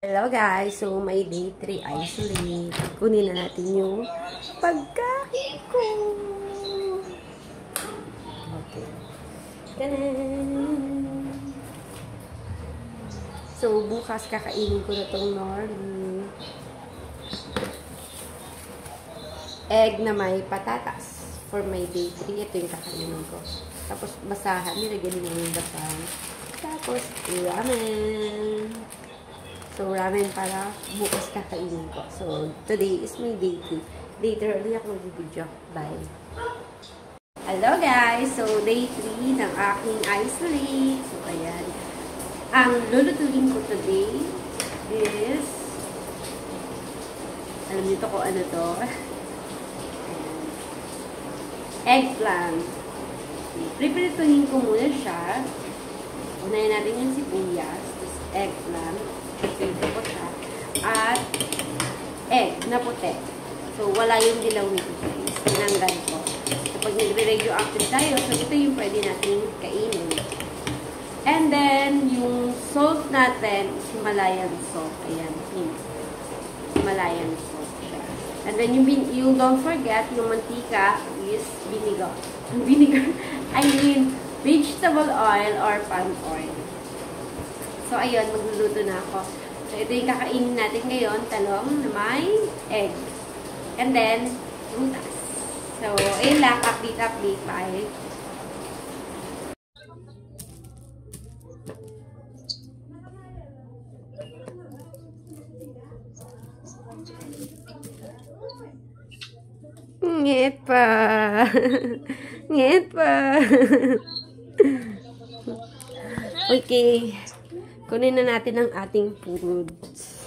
Hello guys! So, may day 3 isolate. Kunin na natin yung pagkain ko. Okay. Tanan! So, bukas kakainin ko na itong nori. Egg na may patatas. For my day 3, ito yung kakainin ko. Tapos, basahan. Nilagyan mo yung basahan. Tapos, ramen. So, ramen para bukas kakainin ko. So, today is my day 3. Later, ulit ako mag-video. Bye! Hello guys! So, day 3 ng aking isolate. So, ayan. Ang lulutuin ko today is alam nito ko ano to. Eggplant. Preparatuhin ko muna siya. Unahin natin yung sibuyas. Tapos eggplant. Pwede ko siya. At egg na puti. So, wala yung dilaw nito guys. Tinanggal ko. Kapag nagre-radioactive tayo, so ito yung pwede natin kainin. And then, yung salt natin is Himalayan salt. Ayan. Himalayan salt siya. And then, yung don't forget, yung mantika is vinegar. Vinegar, I mean, vegetable oil or palm oil. So, ayun, magluluto na ako. So, ito yung kakainin natin ngayon, talong na may egg. And then, rutas. So, ayun lang, update. Bye. Ngit pa. Ngit pa. Okay. Kunin na natin ang ating foods.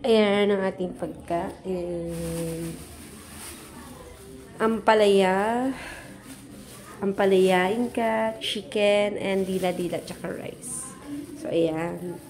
Ayan ang ating pagkain. Ampalaya, ingka, chicken, and dila-dila, tsaka rice. So, ayan.